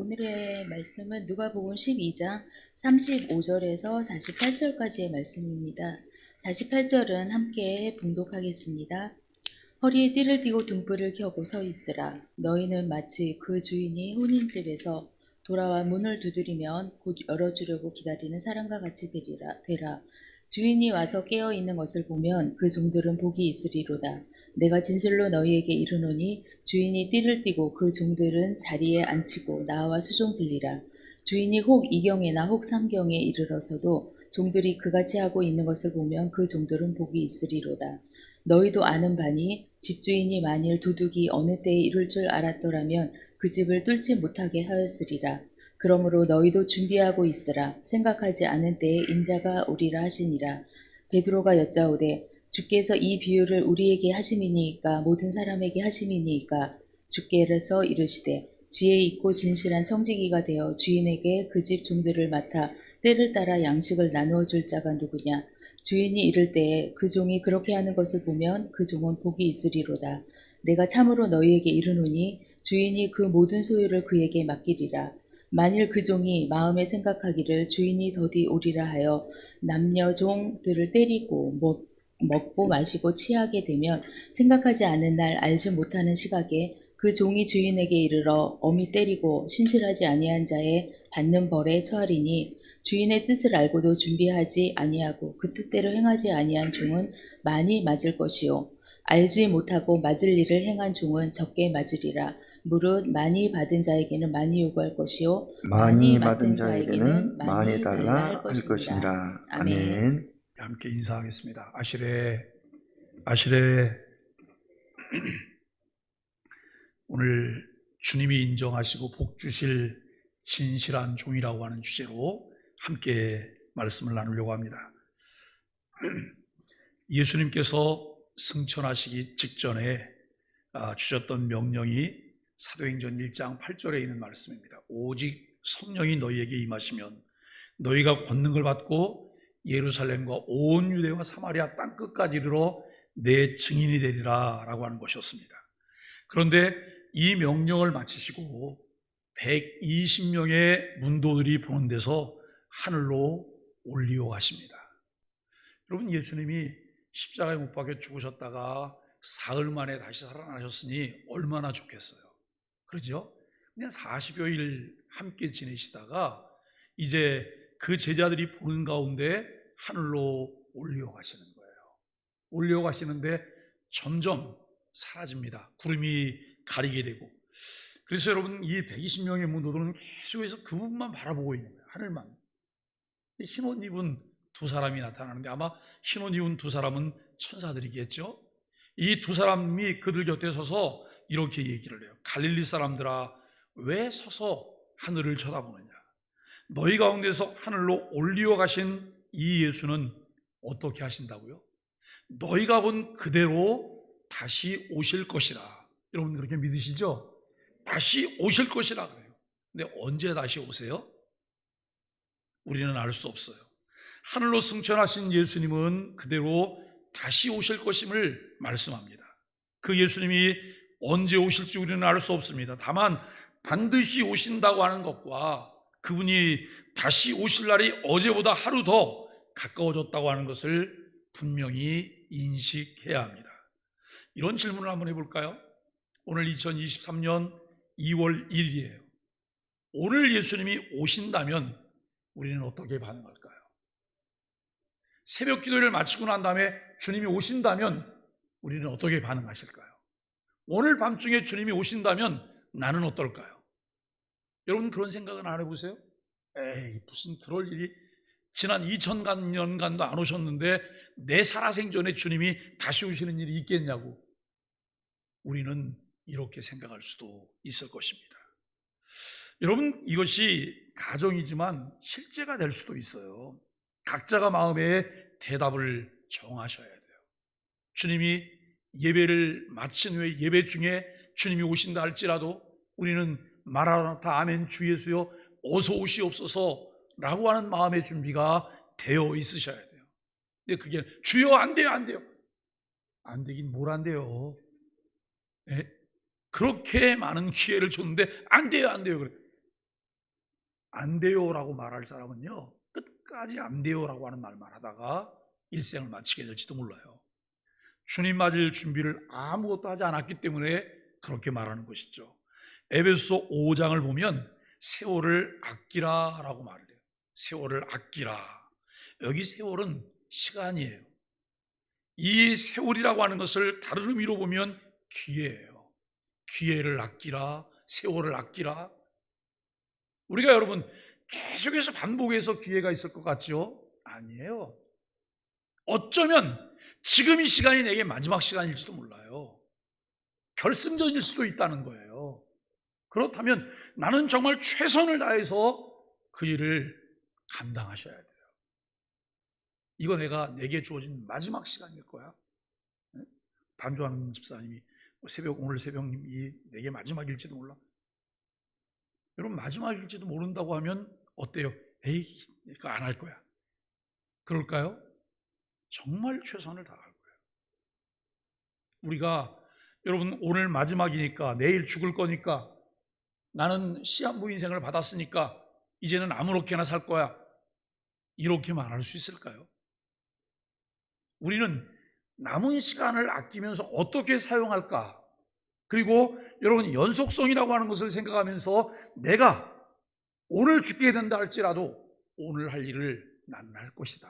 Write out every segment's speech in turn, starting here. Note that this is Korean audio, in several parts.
오늘의 말씀은 누가복음 12장 35절에서 48절까지의 말씀입니다. 48절은 함께 봉독하겠습니다. 허리에 띠를 띠고 등불을 켜고 서 있으라. 너희는 마치 그 주인이 혼인집에서 돌아와 문을 두드리면 곧 열어주려고 기다리는 사람과 같이 되라. 주인이 와서 깨어 있는 것을 보면 그 종들은 복이 있으리로다. 내가 진실로 너희에게 이르노니 주인이 띠를 띠고 그 종들은 자리에 앉히고 나와 수종들리라. 주인이 혹 이경에나 혹 삼경에 이르러서도 종들이 그같이 하고 있는 것을 보면 그 종들은 복이 있으리로다. 너희도 아는 바니 집주인이 만일 도둑이 어느 때에 이룰 줄 알았더라면 그 집을 뚫지 못하게 하였으리라. 그러므로 너희도 준비하고 있으라. 생각하지 않은 때에 인자가 오리라 하시니라. 베드로가 여짜오되 주께서 이 비유를 우리에게 하심이니이까 모든 사람에게 하심이니이까. 주께서 이르시되 지혜 있고 진실한 청지기가 되어 주인에게 그 집 종들을 맡아 때를 따라 양식을 나누어 줄 자가 누구냐. 주인이 이를 때에 그 종이 그렇게 하는 것을 보면 그 종은 복이 있으리로다. 내가 참으로 너희에게 이르노니 주인이 그 모든 소유를 그에게 맡기리라. 만일 그 종이 마음에 생각하기를 주인이 더디 오리라 하여 남녀 종들을 때리고 먹고 마시고 취하게 되면 생각하지 않은 날 알지 못하는 시각에 그 종이 주인에게 이르러 엄히 때리고 신실하지 아니한 자의 받는 벌에 처하리니 주인의 뜻을 알고도 준비하지 아니하고 그 뜻대로 행하지 아니한 종은 많이 맞을 것이요 알지 못하고 맞을 일을 행한 종은 적게 맞으리라. 무릇 많이 받은 자에게는 많이 요구할 것이요 많이 받은 자에게는 많이 달라 할 것이니라. 아멘. 함께 인사하겠습니다. 아시레. 오늘 주님이 인정하시고 복 주실 신실한 종이라고 하는 주제로 함께 말씀을 나누려고 합니다. 예수님께서 승천하시기 직전에 주셨던 명령이 사도행전 1장 8절에 있는 말씀입니다. 오직 성령이 너희에게 임하시면 너희가 권능을 받고 예루살렘과 온 유대와 사마리아 땅끝까지 이르러 내 증인이 되리라 라고 하는 것이었습니다. 그런데 이 명령을 마치시고 120명의 문도들이 보는 데서 하늘로 올리어 가십니다. 여러분, 예수님이 십자가에 못 박혀 죽으셨다가 사흘 만에 다시 살아나셨으니 얼마나 좋겠어요. 그렇죠? 그냥 40여일 함께 지내시다가 이제 그 제자들이 보는 가운데 하늘로 올려 가시는 거예요. 올려 가시는데 점점 사라집니다. 구름이 가리게 되고. 그래서 여러분, 이 120명의 문도들은 계속해서 그분만 바라보고 있는 거예요. 하늘만. 흰옷 입은 두 사람이 나타나는데 아마 흰옷 입은 두 사람은 천사들이겠죠. 이 두 사람이 그들 곁에 서서 이렇게 얘기를 해요. 갈릴리 사람들아, 왜 서서 하늘을 쳐다보느냐. 너희 가운데서 하늘로 올리어 가신 이 예수는 어떻게 하신다고요? 너희가 본 그대로 다시 오실 것이라. 여러분 그렇게 믿으시죠? 다시 오실 것이라 그래요. 근데 언제 다시 오세요? 우리는 알 수 없어요. 하늘로 승천하신 예수님은 그대로 다시 오실 것임을 말씀합니다. 그 예수님이 언제 오실지 우리는 알 수 없습니다. 다만 반드시 오신다고 하는 것과 그분이 다시 오실 날이 어제보다 하루 더 가까워졌다고 하는 것을 분명히 인식해야 합니다. 이런 질문을 한번 해볼까요? 오늘 2023년 2월 1일이에요. 오늘 예수님이 오신다면 우리는 어떻게 반응할까요? 새벽 기도를 마치고 난 다음에 주님이 오신다면 우리는 어떻게 반응하실까요? 오늘 밤중에 주님이 오신다면 나는 어떨까요? 여러분 그런 생각은 안 해보세요? 에이, 무슨 그럴 일이, 지난 2000년간도 안 오셨는데 내 살아생전에 주님이 다시 오시는 일이 있겠냐고. 우리는 이렇게 생각할 수도 있을 것입니다. 여러분, 이것이 가정이지만 실제가 될 수도 있어요. 각자가 마음에 대답을 정하셔야 돼요. 주님이 예배를 마친 후에 예배 중에 주님이 오신다 할지라도 우리는 마라나타 아멘 주 예수여 어서 오시옵소서 라고 하는 마음의 준비가 되어 있으셔야 돼요. 근데 그게 주여 안 돼요, 안 돼요. 안 되긴 뭘 안 돼요. 예? 그렇게 많은 기회를 줬는데 안 돼요, 안 돼요. 그래. 안 돼요라고 말할 사람은요, 끝까지 안 돼요라고 하는 말만 하다가 일생을 마치게 될지도 몰라요. 주님 맞을 준비를 아무것도 하지 않았기 때문에 그렇게 말하는 것이죠. 에베소서 5장을 보면 세월을 아끼라 라고 말을 해요. 세월을 아끼라. 여기 세월은 시간이에요. 이 세월이라고 하는 것을 다른 의미로 보면 기회예요. 기회를 아끼라, 세월을 아끼라. 우리가 여러분 계속해서 반복해서 기회가 있을 것 같죠? 아니에요. 어쩌면 지금 이 시간이 내게 마지막 시간일지도 몰라요. 결승전일 수도 있다는 거예요. 그렇다면 나는 정말 최선을 다해서 그 일을 감당하셔야 돼요. 이거 내게 주어진 마지막 시간일 거야. 반주하는 집사님이 오늘 새벽이 내게 마지막일지도 몰라. 여러분, 마지막일지도 모른다고 하면 어때요? 에이, 이거 안 할 거야. 그럴까요? 정말 최선을 다할 거예요. 우리가 여러분 오늘 마지막이니까, 내일 죽을 거니까, 나는 시한부 인생을 받았으니까 이제는 아무렇게나 살 거야, 이렇게 말할 수 있을까요? 우리는 남은 시간을 아끼면서 어떻게 사용할까? 그리고 여러분, 연속성이라고 하는 것을 생각하면서 내가 오늘 죽게 된다 할지라도 오늘 할 일을 나는 할 것이다.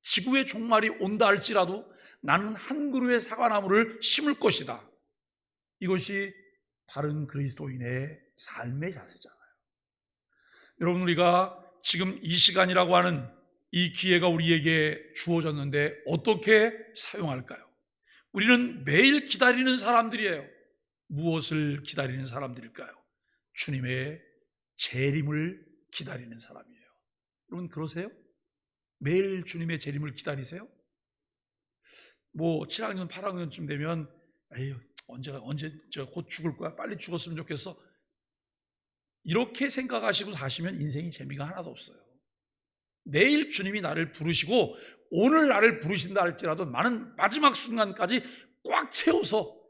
지구의 종말이 온다 할지라도 나는 한 그루의 사과나무를 심을 것이다. 이것이 바른 그리스도인의 삶의 자세잖아요. 여러분, 우리가 지금 이 시간이라고 하는 이 기회가 우리에게 주어졌는데 어떻게 사용할까요? 우리는 매일 기다리는 사람들이에요. 무엇을 기다리는 사람들일까요? 주님의 재림을 기다리는 사람이에요. 여러분, 그러세요? 매일 주님의 재림을 기다리세요? 7학년, 8학년쯤 되면 에휴, 언제 곧 죽을 거야, 빨리 죽었으면 좋겠어, 이렇게 생각하시고 사시면 인생이 재미가 하나도 없어요. 내일 주님이 나를 부르시고 오늘 나를 부르신다 할지라도 나는 마지막 순간까지 꽉 채워서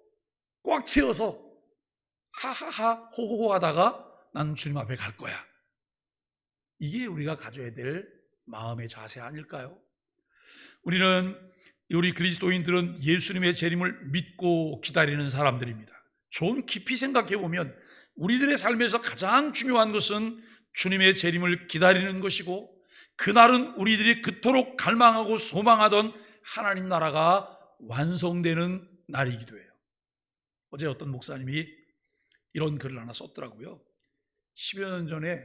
하하하 호호호 하다가 나는 주님 앞에 갈 거야. 이게 우리가 가져야 될 마음의 자세 아닐까요? 우리 그리스도인들은 예수님의 재림을 믿고 기다리는 사람들입니다. 좀 깊이 생각해 보면 우리들의 삶에서 가장 중요한 것은 주님의 재림을 기다리는 것이고, 그날은 우리들이 그토록 갈망하고 소망하던 하나님 나라가 완성되는 날이기도 해요. 어제 어떤 목사님이 이런 글을 하나 썼더라고요. 10여 년 전에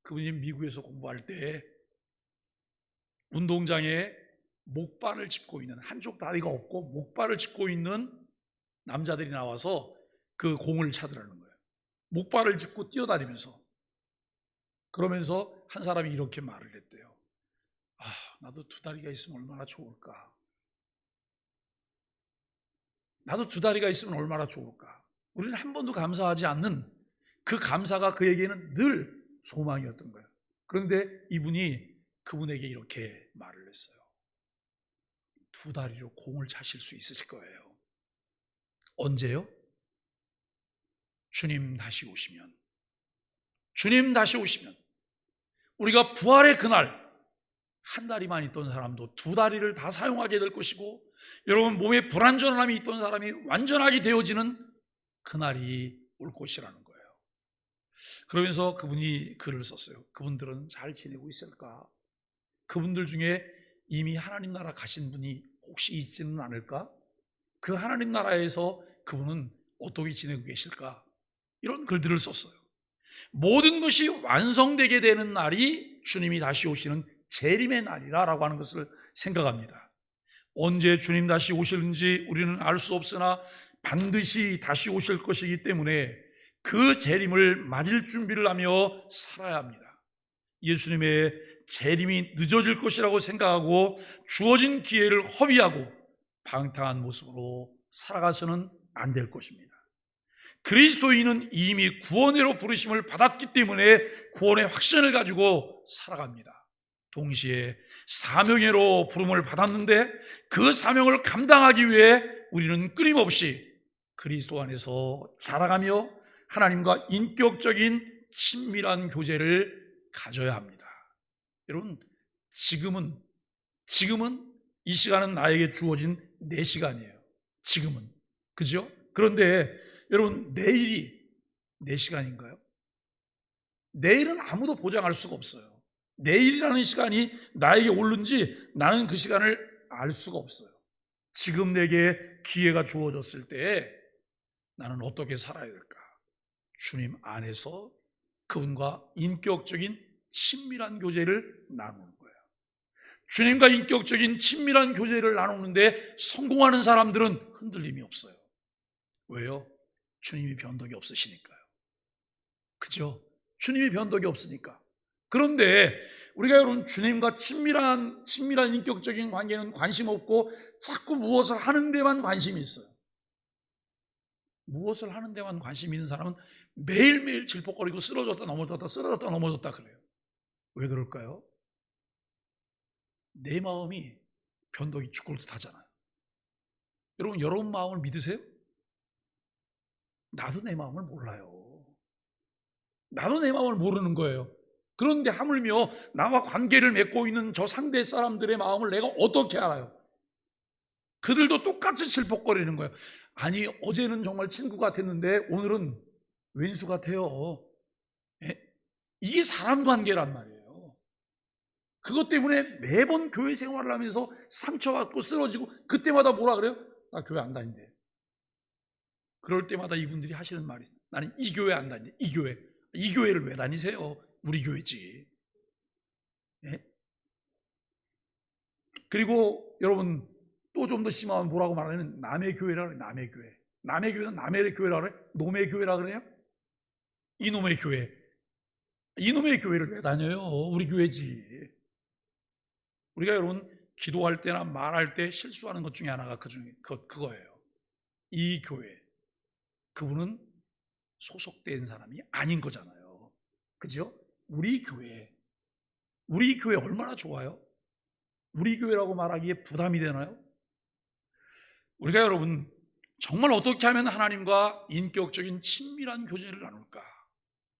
그분이 미국에서 공부할 때 운동장에 목발을 짚고 있는, 한쪽 다리가 없고 목발을 짚고 있는 남자들이 나와서 그 공을 찾으라는 거예요. 목발을 짚고 뛰어다니면서. 그러면서 한 사람이 이렇게 말을 했대요. 나도 두 다리가 있으면 얼마나 좋을까. 나도 두 다리가 있으면 얼마나 좋을까. 우리는 한 번도 감사하지 않는 그 감사가 그에게는 늘 소망이었던 거예요. 그런데 이분이 그분에게 이렇게 말을 했어요. 두 다리로 공을 차실 수 있으실 거예요. 언제요? 주님 다시 오시면. 주님 다시 오시면. 우리가 부활의 그날, 한 다리만 있던 사람도 두 다리를 다 사용하게 될 것이고, 여러분 몸에 불완전함이 있던 사람이 완전하게 되어지는 그날이 올 것이라는 거예요. 그러면서 그분이 글을 썼어요. 그분들은 잘 지내고 있을까? 그분들 중에 이미 하나님 나라 가신 분이 혹시 있지는 않을까? 그 하나님 나라에서 그분은 어떻게 지내고 계실까? 이런 글들을 썼어요. 모든 것이 완성되게 되는 날이 주님이 다시 오시는 재림의 날이라고 하는 것을 생각합니다. 언제 주님 다시 오실는지 우리는 알 수 없으나 반드시 다시 오실 것이기 때문에 그 재림을 맞을 준비를 하며 살아야 합니다. 예수님의 재림이 늦어질 것이라고 생각하고 주어진 기회를 허비하고 방탕한 모습으로 살아가서는 안 될 것입니다. 그리스도인은 이미 구원으로 부르심을 받았기 때문에 구원의 확신을 가지고 살아갑니다. 동시에 사명으로 부름을 받았는데 그 사명을 감당하기 위해 우리는 끊임없이 그리스도 안에서 자라가며 하나님과 인격적인 친밀한 교제를 가져야 합니다. 여러분, 지금은 이 시간은 나에게 주어진 내 시간이에요. 지금은. 그죠? 그런데 여러분, 내일이 내 시간인가요? 내일은 아무도 보장할 수가 없어요. 내일이라는 시간이 나에게 오는지 나는 그 시간을 알 수가 없어요. 지금 내게 기회가 주어졌을 때 나는 어떻게 살아야 될까? 주님 안에서 그분과 인격적인 친밀한 교제를 나누는 거예요. 주님과 인격적인 친밀한 교제를 나누는데 성공하는 사람들은 흔들림이 없어요. 왜요? 주님이 변덕이 없으시니까요. 그죠? 주님이 변덕이 없으니까. 그런데 우리가 여러분 주님과 친밀한 인격적인 관계는 관심 없고 자꾸 무엇을 하는 데만 관심이 있어요. 무엇을 하는 데만 관심이 있는 사람은 매일매일 질퍽거리고 쓰러졌다 넘어졌다 그래요. 왜 그럴까요? 내 마음이 변덕이 죽을 듯 하잖아요. 여러분 마음을 믿으세요? 나도 내 마음을 몰라요. 나도 내 마음을 모르는 거예요. 그런데 하물며 나와 관계를 맺고 있는 저 상대 사람들의 마음을 내가 어떻게 알아요? 그들도 똑같이 질퍽거리는 거예요. 아니, 어제는 정말 친구 같았는데 오늘은 왼수 같아요. 예? 이게 사람 관계란 말이에요. 그것 때문에 매번 교회 생활을 하면서 상처받고 쓰러지고 그때마다 뭐라 그래요? 나 교회 안 다닌대. 그럴 때마다 이분들이 하시는 말이 나는 이 교회 안 다닌대. 이 교회를 왜 다니세요? 우리 교회지. 예? 그리고 여러분 또 좀 더 심하면 뭐라고 말하냐면 남의 교회라 그래요. 남의 교회. 남의 교회는 남의 교회라 그래요? 놈의 교회라 그래요? 이놈의 교회. 이놈의 교회를 왜 다녀요? 우리 교회지. 우리가 여러분 기도할 때나 말할 때 실수하는 것 중에 하나가 그거예요. 이 교회. 그분은 소속된 사람이 아닌 거잖아요. 그죠? 우리 교회 얼마나 좋아요? 우리 교회라고 말하기에 부담이 되나요? 우리가 여러분 정말 어떻게 하면 하나님과 인격적인 친밀한 교제를 나눌까?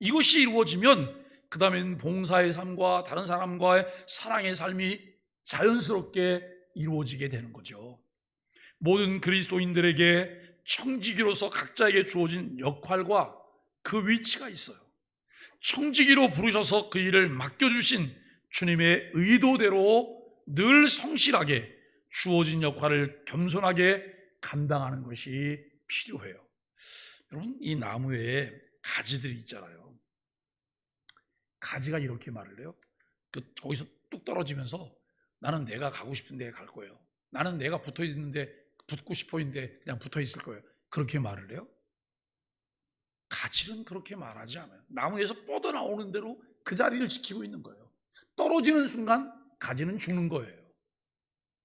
이것이 이루어지면 그 다음엔 봉사의 삶과 다른 사람과의 사랑의 삶이 자연스럽게 이루어지게 되는 거죠. 모든 그리스도인들에게 청지기로서 각자에게 주어진 역할과 그 위치가 있어요. 청지기로 부르셔서 그 일을 맡겨주신 주님의 의도대로 늘 성실하게 주어진 역할을 겸손하게 감당하는 것이 필요해요. 여러분, 이 나무에 가지들이 있잖아요. 가지가 이렇게 말을 해요. 거기서 뚝 떨어지면서 나는 내가 가고 싶은 데에 갈 거예요. 나는 내가 붙고 싶어 있는데 그냥 붙어 있을 거예요. 그렇게 말을 해요. 가지는 그렇게 말하지 않아요. 나무에서 뻗어나오는 대로 그 자리를 지키고 있는 거예요. 떨어지는 순간 가지는 죽는 거예요.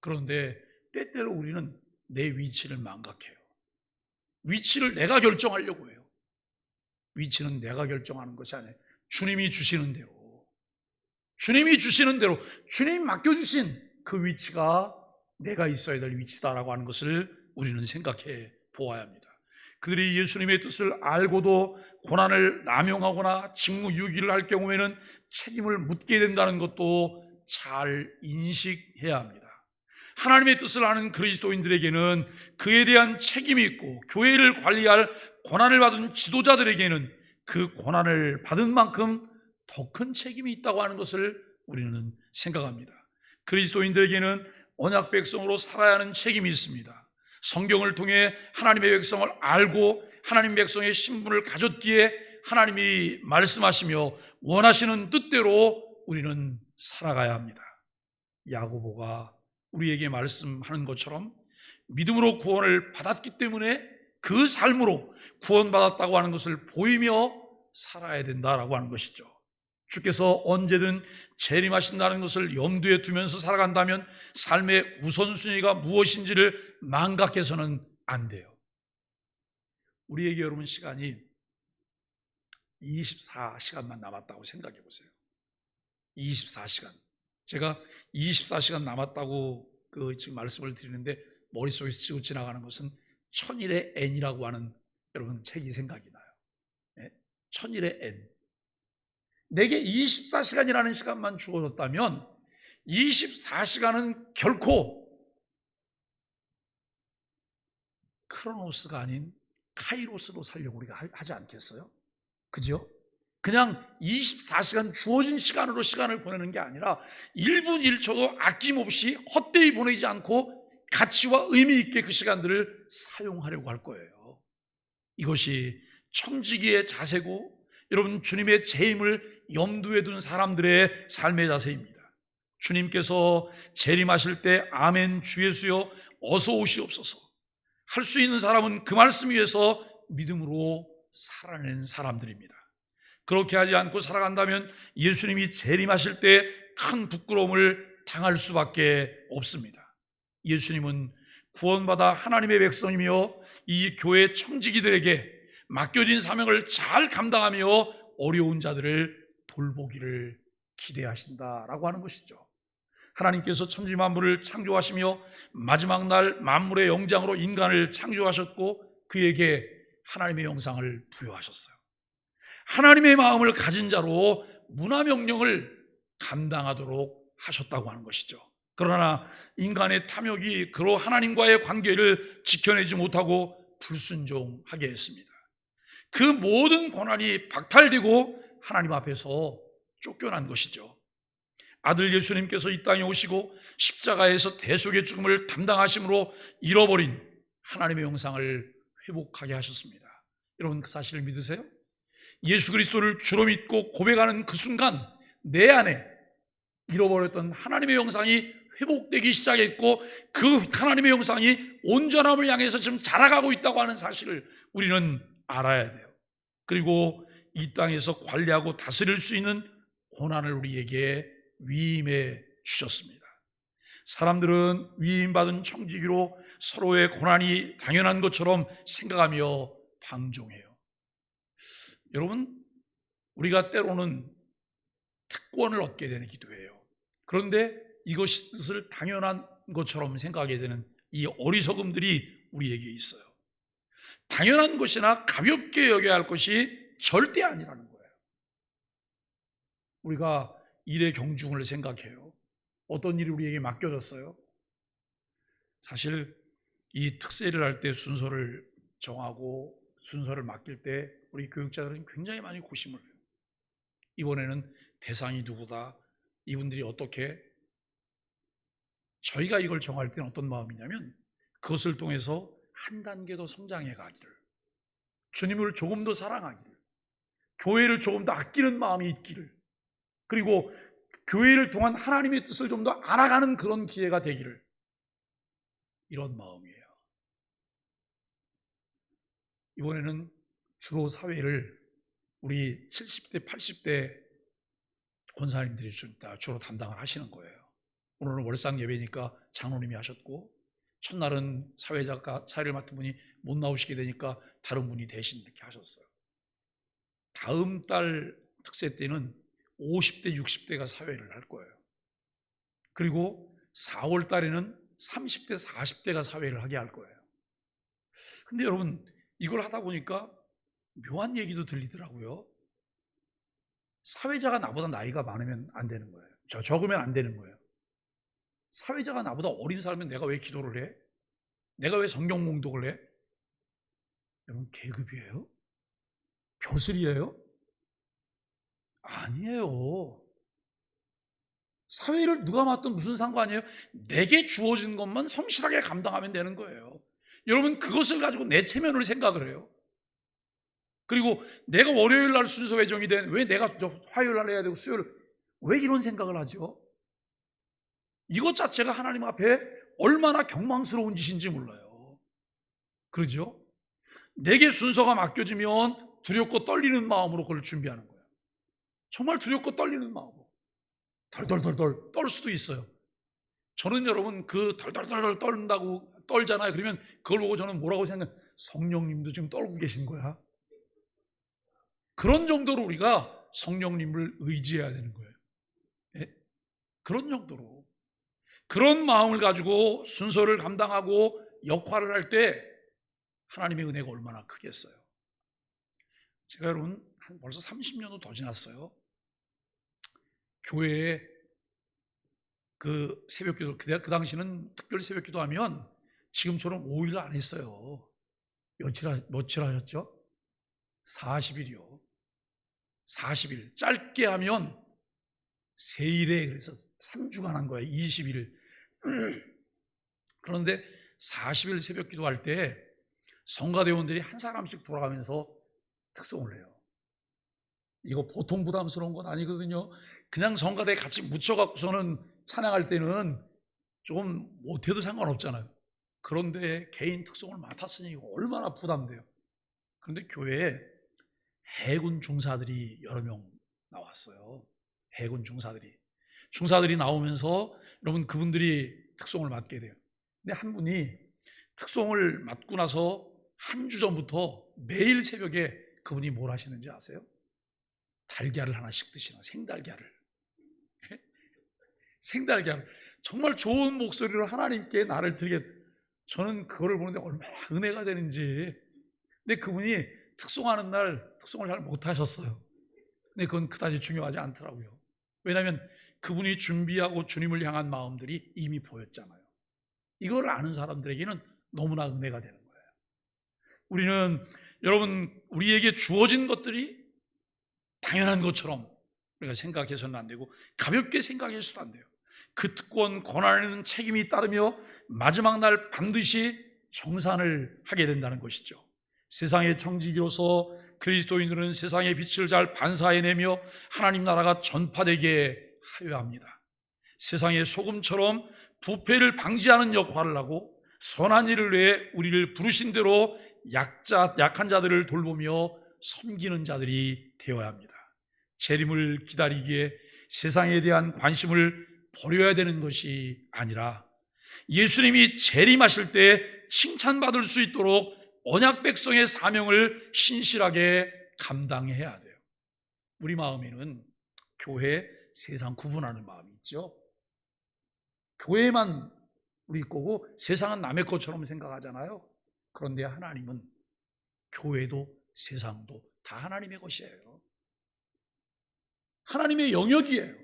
그런데 때때로 우리는 내 위치를 망각해요. 위치를 내가 결정하려고 해요. 위치는 내가 결정하는 것이 아니에요. 주님이 주시는 대로 주님이 맡겨주신 그 위치가 내가 있어야 될 위치다라고 하는 것을 우리는 생각해 보아야 합니다. 그들이 예수님의 뜻을 알고도 고난을 남용하거나 직무유기를 할 경우에는 책임을 묻게 된다는 것도 잘 인식해야 합니다. 하나님의 뜻을 아는 그리스도인들에게는 그에 대한 책임이 있고, 교회를 관리할 고난을 받은 지도자들에게는 그 고난을 받은 만큼 더 큰 책임이 있다고 하는 것을 우리는 생각합니다. 그리스도인들에게는 언약 백성으로 살아야 하는 책임이 있습니다. 성경을 통해 하나님의 백성을 알고 하나님 백성의 신분을 가졌기에 하나님이 말씀하시며 원하시는 뜻대로 우리는 살아가야 합니다. 야고보가 우리에게 말씀하는 것처럼 믿음으로 구원을 받았기 때문에 그 삶으로 구원받았다고 하는 것을 보이며 살아야 된다라고 하는 것이죠. 주께서 언제든 재림하신다는 것을 염두에 두면서 살아간다면 삶의 우선순위가 무엇인지를 망각해서는 안 돼요. 우리에게 여러분 시간이 24시간만 남았다고 생각해 보세요. 24시간. 제가 24시간 남았다고 지금 말씀을 드리는데 머릿속에서 치고 지나가는 것은 천일의 N이라고 하는 여러분 책이 생각이 나요. 네? 천일의 N. 내게 24시간이라는 시간만 주어졌다면 24시간은 결코 크로노스가 아닌 카이로스로 살려고 우리가 하지 않겠어요? 그죠? 그냥 24시간 주어진 시간으로 시간을 보내는 게 아니라 1분 1초도 아낌없이 헛되이 보내지 않고 가치와 의미 있게 그 시간들을 사용하려고 할 거예요. 이것이 청지기의 자세고 여러분 주님의 재임을 염두에 둔 사람들의 삶의 자세입니다. 주님께서 재림하실 때 아멘 주 예수여 어서 오시옵소서 할 수 있는 사람은 그 말씀 위에서 믿음으로 살아낸 사람들입니다. 그렇게 하지 않고 살아간다면 예수님이 재림하실 때 큰 부끄러움을 당할 수밖에 없습니다. 예수님은 구원받아 하나님의 백성이며 이 교회 청지기들에게 맡겨진 사명을 잘 감당하며 어려운 자들을 돌보기를 기대하신다라고 하는 것이죠. 하나님께서 천지 만물을 창조하시며 마지막 날 만물의 영장으로 인간을 창조하셨고 그에게 하나님의 형상을 부여하셨어요. 하나님의 마음을 가진 자로 문화명령을 감당하도록 하셨다고 하는 것이죠. 그러나 인간의 탐욕이 그로 하나님과의 관계를 지켜내지 못하고 불순종하게 했습니다. 그 모든 권한이 박탈되고 하나님 앞에서 쫓겨난 것이죠. 아들 예수님께서 이 땅에 오시고 십자가에서 대속의 죽음을 담당하심으로 잃어버린 하나님의 형상을 회복하게 하셨습니다. 여러분 그 사실을 믿으세요? 예수 그리스도를 주로 믿고 고백하는 그 순간 내 안에 잃어버렸던 하나님의 형상이 회복되기 시작했고 그 하나님의 형상이 온전함을 향해서 지금 자라가고 있다고 하는 사실을 우리는 알아야 돼요. 그리고 이 땅에서 관리하고 다스릴 수 있는 권한을 우리에게 위임해 주셨습니다. 사람들은 위임받은 청지기로 서로의 권한이 당연한 것처럼 생각하며 방종해요. 여러분, 우리가 때로는 특권을 얻게 되는 기도예요. 그런데 이것을 당연한 것처럼 생각하게 되는 이 어리석음들이 우리에게 있어요. 당연한 것이나 가볍게 여겨야 할 것이 절대 아니라는 거예요. 우리가 일의 경중을 생각해요. 어떤 일이 우리에게 맡겨졌어요? 사실 이 특세를 할 때 순서를 정하고 순서를 맡길 때 우리 교육자들은 굉장히 많이 고심을 해요. 이번에는 대상이 누구다? 이분들이 어떻게? 저희가 이걸 정할 때는 어떤 마음이냐면 그것을 통해서 한 단계 더 성장해 가기를, 주님을 조금 더 사랑하기를, 교회를 조금 더 아끼는 마음이 있기를, 그리고 교회를 통한 하나님의 뜻을 좀 더 알아가는 그런 기회가 되기를, 이런 마음이에요. 이번에는 주로 사회를 우리 70대, 80대 권사님들이 주로 담당을 하시는 거예요. 오늘은 월상 예배니까 장로님이 하셨고 첫날은 사회를 맡은 분이 못 나오시게 되니까 다른 분이 대신 이렇게 하셨어요. 다음 달 특세 때는 50대, 60대가 사회를 할 거예요. 그리고 4월 달에는 30대, 40대가 사회를 하게 할 거예요. 근데 여러분, 이걸 하다 보니까 묘한 얘기도 들리더라고요. 사회자가 나보다 나이가 많으면 안 되는 거예요. 적으면 안 되는 거예요. 사회자가 나보다 어린 사람은 내가 왜 기도를 해? 내가 왜 성경 봉독을 해? 여러분, 계급이에요? 벼슬이에요? 아니에요. 사회를 누가 맡든 무슨 상관이에요? 내게 주어진 것만 성실하게 감당하면 되는 거예요. 여러분, 그것을 가지고 내 체면을 생각을 해요. 그리고 내가 월요일 날 순서 배정이 된 왜 내가 화요일 날 해야 되고 수요일, 왜 이런 생각을 하죠? 이것 자체가 하나님 앞에 얼마나 경망스러운 짓인지 몰라요. 그러죠? 내게 순서가 맡겨지면 두렵고 떨리는 마음으로 그걸 준비하는 거예요. 정말 두렵고 떨리는 마음으로 덜덜덜덜 떨 수도 있어요. 저는 여러분 그 덜덜덜덜 떨잖아요. 그러면 그걸 보고 저는 뭐라고 생각해요? 성령님도 지금 떨고 계신 거야. 그런 정도로 우리가 성령님을 의지해야 되는 거예요. 네? 그런 정도로. 그런 마음을 가지고 순서를 감당하고 역할을 할 때 하나님의 은혜가 얼마나 크겠어요. 제가 여러분 벌써 30년도 더 지났어요. 교회에 그 새벽기도, 그 당시는 특별히 새벽기도 하면 지금처럼 5일 안 했어요. 며칠 하셨죠? 40일이요. 40일. 짧게 하면 3일에 그래서 3주간 한 거예요. 20일. 그런데 40일 새벽 기도할 때 성가대원들이 한 사람씩 돌아가면서 특송을 해요. 이거 보통 부담스러운 건 아니거든요. 그냥 성가대에 같이 묻혀갖고서는 찬양할 때는 조금 못해도 상관없잖아요. 그런데 개인 특송을 맡았으니 이거 얼마나 부담돼요. 그런데 교회에 해군 중사들이 여러 명 나왔어요. 해군 중사들이 나오면서 여러분 그분들이 특송을 맡게 돼요. 근데 한 분이 특송을 맡고 나서 한 주 전부터 매일 새벽에 그분이 뭘 하시는지 아세요? 달걀을 하나씩 드시는 생달걀을. 생달걀을 정말 좋은 목소리로 하나님께 나를 드리게, 저는 그거를 보는데 얼마나 은혜가 되는지. 근데 그분이 특송하는 날 특송을 잘 못하셨어요. 근데 그건 그다지 중요하지 않더라고요. 왜냐하면 그분이 준비하고 주님을 향한 마음들이 이미 보였잖아요. 이걸 아는 사람들에게는 너무나 은혜가 되는 거예요. 우리는 여러분 우리에게 주어진 것들이 당연한 것처럼 우리가 생각해서는 안 되고 가볍게 생각해서도 안 돼요. 그 특권, 권한에는 책임이 따르며 마지막 날 반드시 정산을 하게 된다는 것이죠. 세상의 청지기로서 그리스도인들은 세상의 빛을 잘 반사해내며 하나님 나라가 전파되게 하여야 합니다. 세상의 소금처럼 부패를 방지하는 역할을 하고 선한 일을 위해 우리를 부르신 대로 약한 자들을 돌보며 섬기는 자들이 되어야 합니다. 재림을 기다리기에 세상에 대한 관심을 버려야 되는 것이 아니라 예수님이 재림하실 때 칭찬받을 수 있도록 언약 백성의 사명을 신실하게 감당해야 돼요. 우리 마음에는 교회, 세상 구분하는 마음이 있죠. 교회만 우리 거고 세상은 남의 것처럼 생각하잖아요. 그런데 하나님은 교회도 세상도 다 하나님의 것이에요. 하나님의 영역이에요.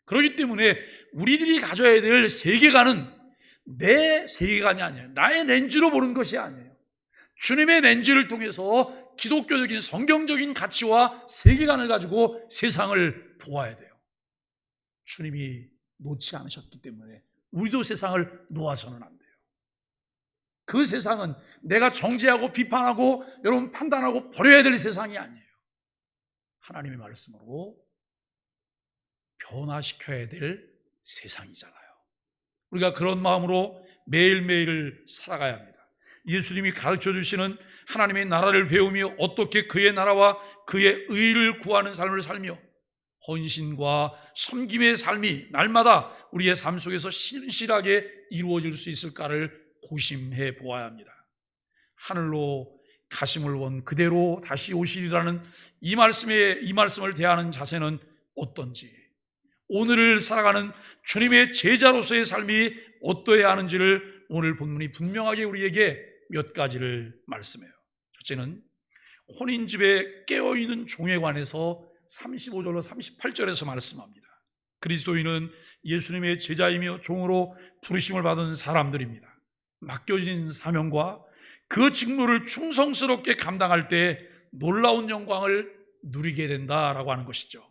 그렇기 때문에 우리들이 가져야 될 세계관은 내 세계관이 아니에요. 나의 렌즈로 보는 것이 아니에요. 주님의 렌즈를 통해서 기독교적인 성경적인 가치와 세계관을 가지고 세상을 보아야 돼요. 주님이 놓지 않으셨기 때문에 우리도 세상을 놓아서는 안 돼요. 그 세상은 내가 정죄하고 비판하고 여러분 판단하고 버려야 될 세상이 아니에요. 하나님의 말씀으로 변화시켜야 될 세상이잖아요. 우리가 그런 마음으로 매일매일 살아가야 합니다. 예수님이 가르쳐 주시는 하나님의 나라를 배우며 어떻게 그의 나라와 그의 의를 구하는 삶을 살며 헌신과 섬김의 삶이 날마다 우리의 삶 속에서 신실하게 이루어질 수 있을까를 고심해 보아야 합니다. 하늘로 가심을 원 그대로 다시 오시리라는 이 말씀을 대하는 자세는 어떤지, 오늘을 살아가는 주님의 제자로서의 삶이 어떠해야 하는지를 오늘 본문이 분명하게 우리에게 몇 가지를 말씀해요. 첫째는 혼인집에 깨어있는 종에 관해서 35절로 38절에서 말씀합니다. 그리스도인은 예수님의 제자이며 종으로 부르심을 받은 사람들입니다. 맡겨진 사명과 그 직무를 충성스럽게 감당할 때 놀라운 영광을 누리게 된다라고 하는 것이죠.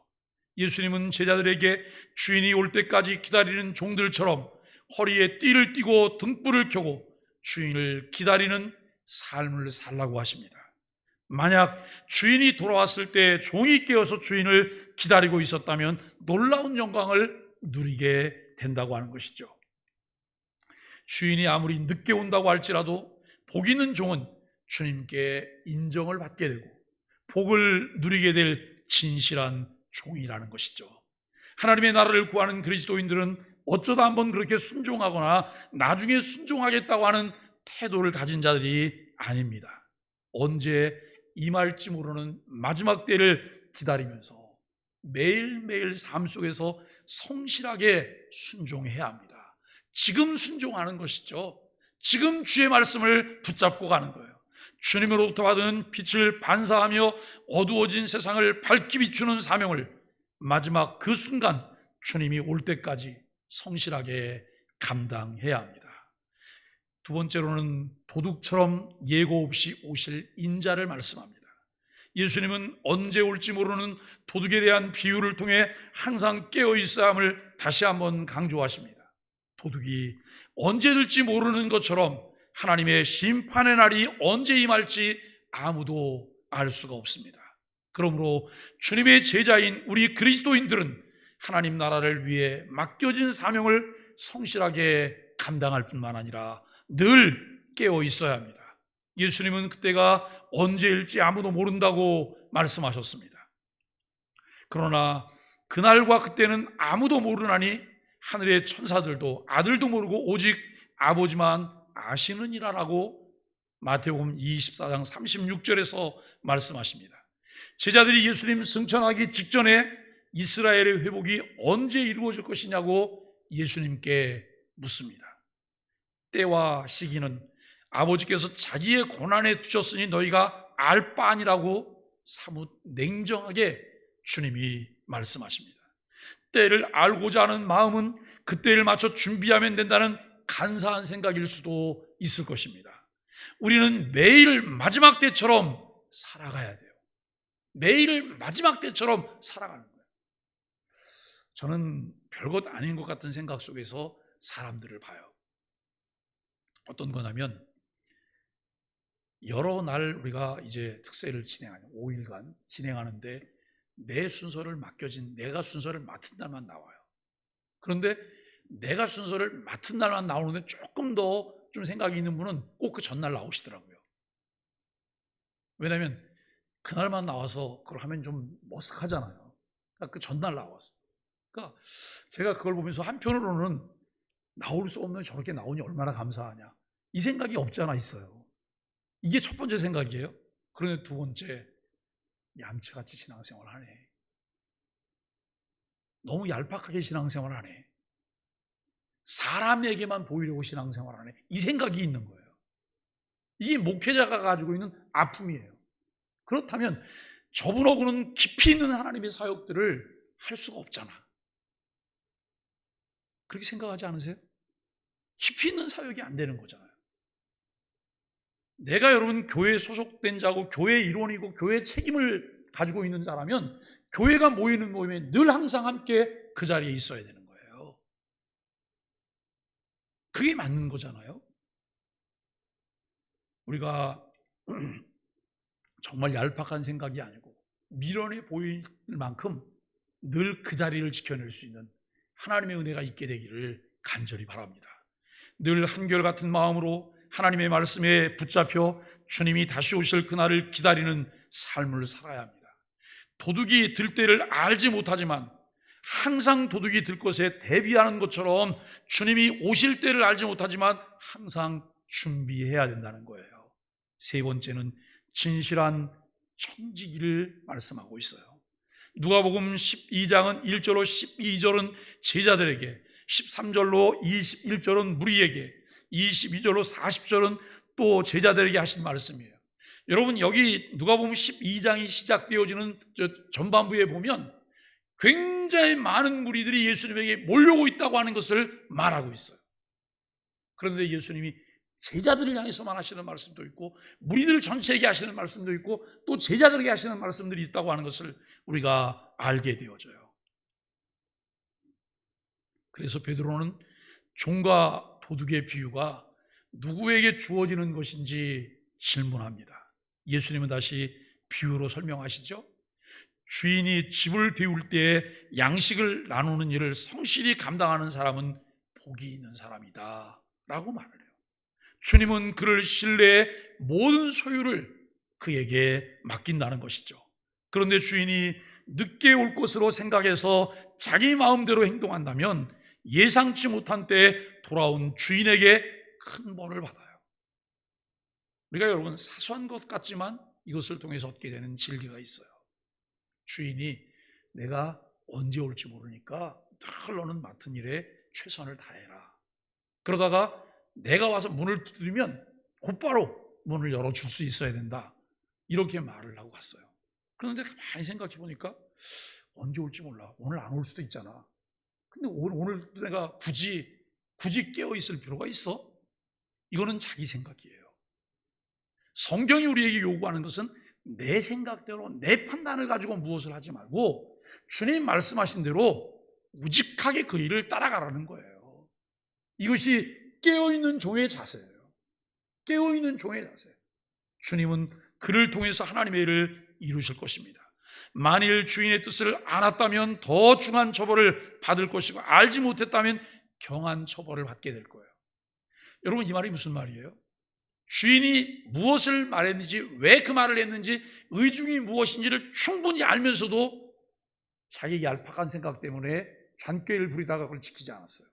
예수님은 제자들에게 주인이 올 때까지 기다리는 종들처럼 허리에 띠를 띠고 등불을 켜고 주인을 기다리는 삶을 살라고 하십니다. 만약 주인이 돌아왔을 때 종이 깨어서 주인을 기다리고 있었다면 놀라운 영광을 누리게 된다고 하는 것이죠. 주인이 아무리 늦게 온다고 할지라도 복 있는 종은 주님께 인정을 받게 되고 복을 누리게 될 진실한 종이라는 것이죠. 하나님의 나라를 구하는 그리스도인들은 어쩌다 한번 그렇게 순종하거나 나중에 순종하겠다고 하는 태도를 가진 자들이 아닙니다. 언제 임할지 모르는 마지막 때를 기다리면서 매일매일 삶 속에서 성실하게 순종해야 합니다. 지금 순종하는 것이죠. 지금 주의 말씀을 붙잡고 가는 거예요. 주님으로부터 받은 빛을 반사하며 어두워진 세상을 밝게 비추는 사명을 마지막 그 순간 주님이 올 때까지 성실하게 감당해야 합니다. 두 번째로는 도둑처럼 예고 없이 오실 인자를 말씀합니다. 예수님은 언제 올지 모르는 도둑에 대한 비유를 통해 항상 깨어 있어야 함을 다시 한번 강조하십니다. 도둑이 언제 들지 모르는 것처럼 하나님의 심판의 날이 언제 임할지 아무도 알 수가 없습니다. 그러므로 주님의 제자인 우리 그리스도인들은 하나님 나라를 위해 맡겨진 사명을 성실하게 감당할 뿐만 아니라 늘 깨어 있어야 합니다. 예수님은 그때가 언제일지 아무도 모른다고 말씀하셨습니다. 그러나 그날과 그때는 아무도 모르나니 하늘의 천사들도 아들도 모르고 오직 아버지만 아시느니라라고 마태복음 24장 36절에서 말씀하십니다. 제자들이 예수님 승천하기 직전에 이스라엘의 회복이 언제 이루어질 것이냐고 예수님께 묻습니다. 때와 시기는 아버지께서 자기의 고난에 두셨으니 너희가 알 바 아니라고 사뭇 냉정하게 주님이 말씀하십니다. 때를 알고자 하는 마음은 그 때를 맞춰 준비하면 된다는 간사한 생각일 수도 있을 것입니다. 우리는 매일 마지막 때처럼 살아가야 돼요. 매일 마지막 때처럼 살아가는 거예요. 저는 별것 아닌 것 같은 생각 속에서 사람들을 봐요. 어떤 거냐면 여러 날 우리가 이제 특세를 진행하는 5일간 진행하는데 내 순서를 맡겨진 내가 순서를 맡은 날만 나와요. 그런데 내가 순서를 맡은 날만 나오는데 조금 더 좀 생각이 있는 분은 꼭 그 전날 나오시더라고요. 왜냐하면 그날만 나와서 그걸 하면 좀 머쓱하잖아요. 그러니까 그 전날 나와서. 그러니까 제가 그걸 보면서 한편으로는 나올 수 없는 저렇게 나오니 얼마나 감사하냐, 이 생각이 없지 않아 있어요. 이게 첫 번째 생각이에요. 그런데 두 번째, 얌체같이 신앙생활 하네. 너무 얄팍하게 신앙생활 하네. 사람에게만 보이려고 신앙생활 하네. 이 생각이 있는 거예요. 이게 목회자가 가지고 있는 아픔이에요. 그렇다면 저분하고는 깊이 있는 하나님의 사역들을 할 수가 없잖아. 그렇게 생각하지 않으세요? 깊이 있는 사역이 안 되는 거잖아요. 내가 여러분 교회에 소속된 자고 교회 일원이고 교회 책임을 가지고 있는 자라면 교회가 모이는 모임에 늘 항상 함께 그 자리에 있어야 되는 거예요. 그게 맞는 거잖아요. 우리가 정말 얄팍한 생각이 아니고 미련해 보일 만큼 늘 그 자리를 지켜낼 수 있는 하나님의 은혜가 있게 되기를 간절히 바랍니다. 늘 한결같은 마음으로 하나님의 말씀에 붙잡혀 주님이 다시 오실 그날을 기다리는 삶을 살아야 합니다. 도둑이 들 때를 알지 못하지만 항상 도둑이 들 것에 대비하는 것처럼 주님이 오실 때를 알지 못하지만 항상 준비해야 된다는 거예요. 세 번째는 진실한 청지기를 말씀하고 있어요. 누가복음 12장은 1절로 12절은 제자들에게, 13절로 21절은 무리에게, 22절로 40절은 또 제자들에게 하신 말씀이에요. 여러분, 여기 누가복음 12장이 시작되어지는 전반부에 보면 굉장히 많은 무리들이 예수님에게 몰려오고 있다고 하는 것을 말하고 있어요. 그런데 예수님이 제자들을 향해서만 하시는 말씀도 있고 무리들 전체에게 하시는 말씀도 있고 또 제자들에게 하시는 말씀들이 있다고 하는 것을 우리가 알게 되어져요. 그래서 베드로는 종과 도둑의 비유가 누구에게 주어지는 것인지 질문합니다. 예수님은 다시 비유로 설명하시죠. 주인이 집을 비울 때에 양식을 나누는 일을 성실히 감당하는 사람은 복이 있는 사람이다 라고 말을 해요. 주님은 그를 신뢰해 모든 소유를 그에게 맡긴다는 것이죠. 그런데 주인이 늦게 올 것으로 생각해서 자기 마음대로 행동한다면 예상치 못한 때에 돌아온 주인에게 큰 벌을 받아요. 우리가 여러분 사소한 것 같지만 이것을 통해서 얻게 되는 진리가 있어요. 주인이 내가 언제 올지 모르니까 늘 너는 맡은 일에 최선을 다해라. 그러다가 내가 와서 문을 두드리면 곧바로 문을 열어줄 수 있어야 된다. 이렇게 말을 하고 갔어요. 그런데 가만히 생각해 보니까 언제 올지 몰라. 오늘 안 올 수도 있잖아. 근데 오늘 내가 굳이 깨어 있을 필요가 있어? 이거는 자기 생각이에요. 성경이 우리에게 요구하는 것은 내 생각대로 내 판단을 가지고 무엇을 하지 말고 주님 말씀하신 대로 우직하게 그 일을 따라가라는 거예요. 이것이 깨어있는 종의 자세예요. 깨어있는 종의 자세. 주님은 그를 통해서 하나님의 일을 이루실 것입니다. 만일 주인의 뜻을 알았다면 더 중한 처벌을 받을 것이고 알지 못했다면 경한 처벌을 받게 될 거예요. 여러분, 이 말이 무슨 말이에요? 주인이 무엇을 말했는지, 왜 그 말을 했는지, 의중이 무엇인지를 충분히 알면서도 자기 얄팍한 생각 때문에 잔꾀를 부리다가 그걸 지키지 않았어요.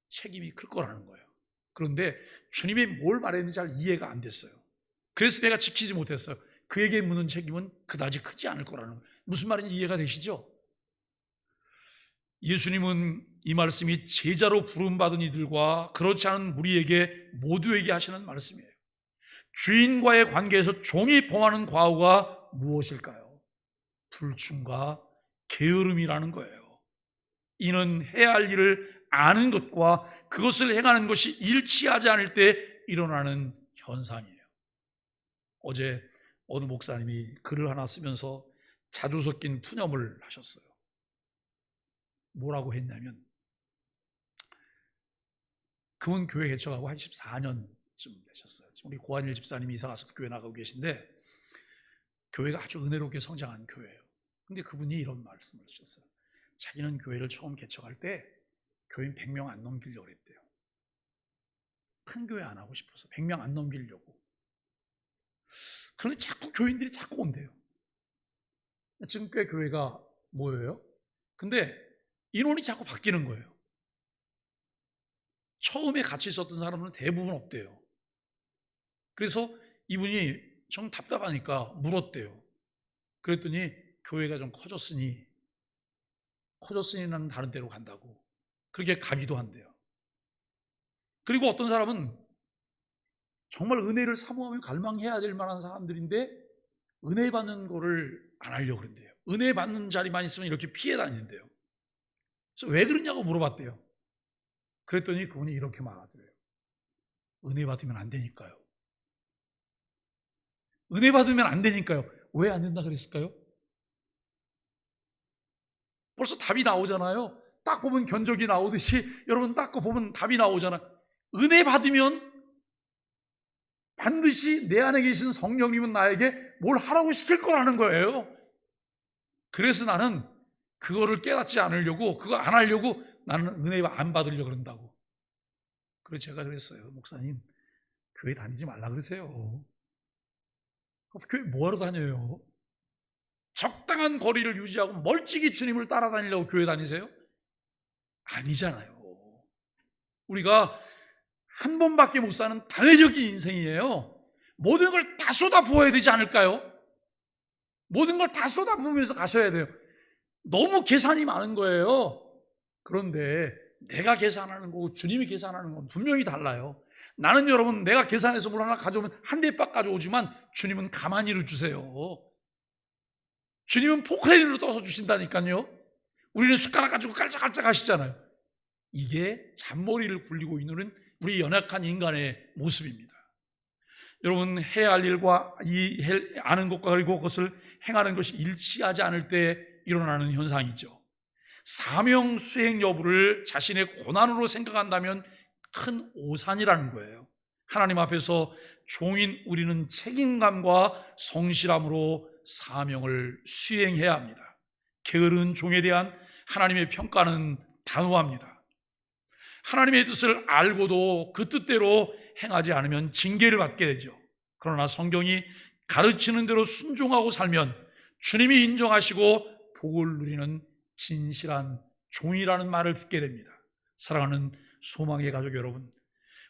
책임이 클 거라는 거예요. 그런데 주님이 뭘 말했는지 잘 이해가 안 됐어요. 그래서 내가 지키지 못했어요. 그에게 묻는 책임은 그다지 크지 않을 거라는 거예요. 무슨 말인지 이해가 되시죠? 예수님은 이 말씀이 제자로 부름받은 이들과 그렇지 않은 무리에게 모두에게 하시는 말씀이에요. 주인과의 관계에서 종이 범하는 과오가 무엇일까요? 불충과 게으름이라는 거예요. 이는 해야 할 일을 아는 것과 그것을 행하는 것이 일치하지 않을 때 일어나는 현상이에요. 어제 어느 목사님이 글을 하나 쓰면서 자주 섞인 푸념을 하셨어요. 뭐라고 했냐면, 그분 교회 개척하고 한 14년쯤 되셨어요. 지금 우리 고한일 집사님이 이사 가서 교회 나가고 계신데, 교회가 아주 은혜롭게 성장한 교회예요. 근데 그분이 이런 말씀을 하셨어요. 자기는 교회를 처음 개척할 때 교인 100명 안 넘기려고 그랬대요. 큰 교회 안 하고 싶어서 100명 안 넘기려고. 그런데 자꾸 교인들이 자꾸 온대요. 지금 꽤 교회가 모여요. 근데 인원이 자꾸 바뀌는 거예요. 처음에 같이 있었던 사람은 대부분 없대요. 그래서 이분이 좀 답답하니까 물었대요. 그랬더니 교회가 좀 커졌으니 나는 다른 데로 간다고. 그렇게 가기도 한대요. 그리고 어떤 사람은 정말 은혜를 사모하며 갈망해야 될 만한 사람들인데 은혜 받는 거를 안 하려고 그런대요. 은혜 받는 자리만 있으면 이렇게 피해 다니는데요. 그래서 왜 그러냐고 물어봤대요. 그랬더니 그분이 이렇게 말하더래요. 은혜 받으면 안 되니까요. 은혜 받으면 안 되니까요. 왜 안 된다 그랬을까요? 벌써 답이 나오잖아요. 딱 보면 견적이 나오듯이 여러분 딱 보면 답이 나오잖아요. 은혜 받으면 반드시 내 안에 계신 성령님은 나에게 뭘 하라고 시킬 거라는 거예요. 그래서 나는 그거를 깨닫지 않으려고, 그거 안 하려고 나는 은혜 안 받으려고 그런다고. 그래서 제가 그랬어요. 목사님, 교회 다니지 말라 그러세요. 교회 뭐하러 다녀요? 적당한 거리를 유지하고 멀찍이 주님을 따라다니려고 교회 다니세요? 아니잖아요. 우리가 한 번밖에 못 사는 단회적인 인생이에요. 모든 걸 다 쏟아 부어야 되지 않을까요? 모든 걸 다 쏟아 부으면서 가셔야 돼요. 너무 계산이 많은 거예요. 그런데 내가 계산하는 거고 주님이 계산하는 건 분명히 달라요. 나는 여러분 내가 계산해서 뭘 하나 가져오면 한 대박 가져오지만 주님은 가만히를 주세요. 주님은 포크레인으로 떠서 주신다니까요. 우리는 숟가락 가지고 깔짝깔짝 하시잖아요. 이게 잔머리를 굴리고 있는 우리 연약한 인간의 모습입니다. 여러분, 해야 할 일과 아는 것과 그리고 그것을 행하는 것이 일치하지 않을 때 일어나는 현상이죠. 사명 수행 여부를 자신의 고난으로 생각한다면 큰 오산이라는 거예요. 하나님 앞에서 종인 우리는 책임감과 성실함으로 사명을 수행해야 합니다. 게으른 종에 대한 하나님의 평가는 단호합니다. 하나님의 뜻을 알고도 그 뜻대로 행하지 않으면 징계를 받게 되죠. 그러나 성경이 가르치는 대로 순종하고 살면 주님이 인정하시고 복을 누리는 진실한 종이라는 말을 듣게 됩니다. 사랑하는 소망의 가족 여러분,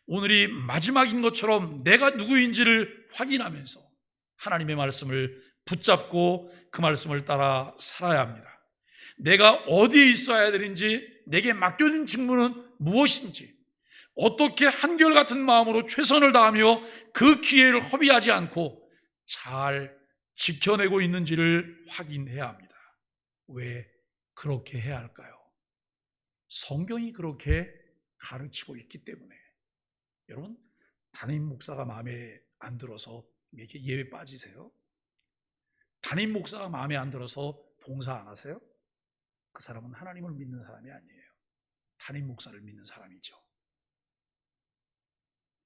오늘이 마지막인 것처럼 내가 누구인지를 확인하면서 하나님의 말씀을 붙잡고 그 말씀을 따라 살아야 합니다. 내가 어디에 있어야 되는지, 내게 맡겨진 직무는 무엇인지, 어떻게 한결같은 마음으로 최선을 다하며 그 기회를 허비하지 않고 잘 지켜내고 있는지를 확인해야 합니다. 왜 그렇게 해야 할까요? 성경이 그렇게 가르치고 있기 때문에. 여러분, 담임 목사가 마음에 안 들어서 이렇게 예배 빠지세요? 담임 목사가 마음에 안 들어서 봉사 안 하세요? 그 사람은 하나님을 믿는 사람이 아니에요. 담임 목사를 믿는 사람이죠.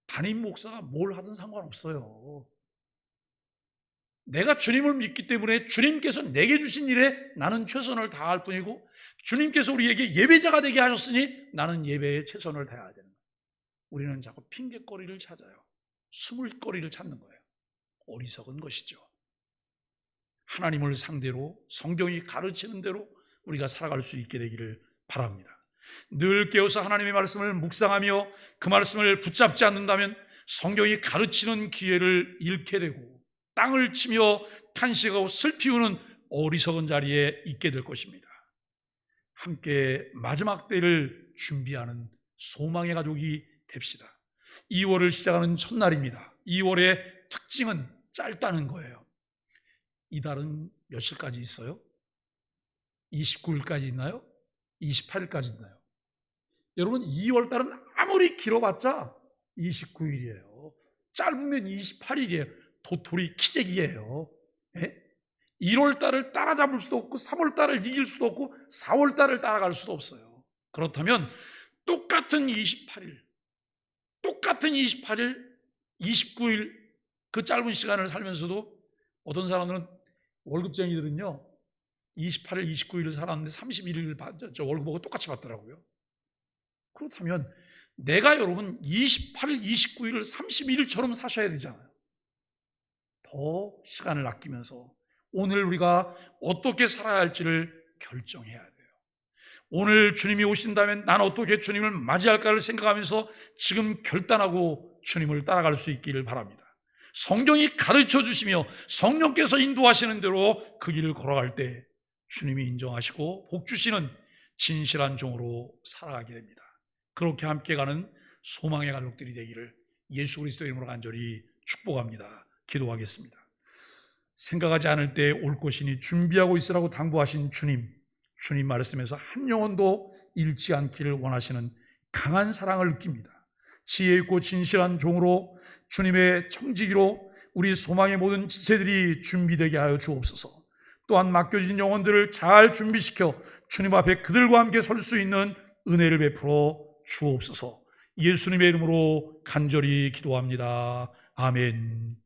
담임 목사가 뭘 하든 상관없어요. 내가 주님을 믿기 때문에 주님께서 내게 주신 일에 나는 최선을 다할 뿐이고, 주님께서 우리에게 예배자가 되게 하셨으니 나는 예배에 최선을 다해야 되는 거예요. 우리는 자꾸 핑계거리를 찾아요. 숨을거리를 찾는 거예요. 어리석은 것이죠. 하나님을 상대로 성경이 가르치는 대로 우리가 살아갈 수 있게 되기를 바랍니다. 늘 깨어서 하나님의 말씀을 묵상하며 그 말씀을 붙잡지 않는다면 성경이 가르치는 기회를 잃게 되고 땅을 치며 탄식하고 슬피우는 어리석은 자리에 있게 될 것입니다. 함께 마지막 때를 준비하는 소망의 가족이 됩시다. 2월을 시작하는 첫날입니다. 2월의 특징은 짧다는 거예요. 이달은 며칠까지 있어요? 29일까지 있나요? 28일까지 있나요? 여러분, 2월달은 아무리 길어봤자 29일이에요. 짧으면 28일이에요. 도토리 키재기예요. 1월달을 따라잡을 수도 없고 3월달을 이길 수도 없고 4월달을 따라갈 수도 없어요. 그렇다면 똑같은 28일, 29일 그 짧은 시간을 살면서도 어떤 사람들은, 월급쟁이들은요 28일, 29일을 살았는데 31일 월급하고 똑같이 받더라고요. 그렇다면 내가 여러분 28일, 29일을 31일처럼 사셔야 되잖아요. 더 시간을 아끼면서 오늘 우리가 어떻게 살아야 할지를 결정해야 돼요. 오늘 주님이 오신다면 난 어떻게 주님을 맞이할까를 생각하면서 지금 결단하고 주님을 따라갈 수 있기를 바랍니다. 성경이 가르쳐 주시며 성령께서 인도하시는 대로 그 길을 걸어갈 때 주님이 인정하시고 복 주시는 진실한 종으로 살아가게 됩니다. 그렇게 함께 가는 소망의 가족들이 되기를 예수 그리스도의 이름으로 간절히 축복합니다. 기도하겠습니다. 생각하지 않을 때 올 것이니 준비하고 있으라고 당부하신 주님 말씀에서 한 영혼도 잃지 않기를 원하시는 강한 사랑을 느낍니다. 지혜 있고 진실한 종으로 주님의 청지기로 우리 소망의 모든 지체들이 준비되게 하여 주옵소서. 또한 맡겨진 영혼들을 잘 준비시켜 주님 앞에 그들과 함께 설 수 있는 은혜를 베풀어 주옵소서. 예수님의 이름으로 간절히 기도합니다. 아멘.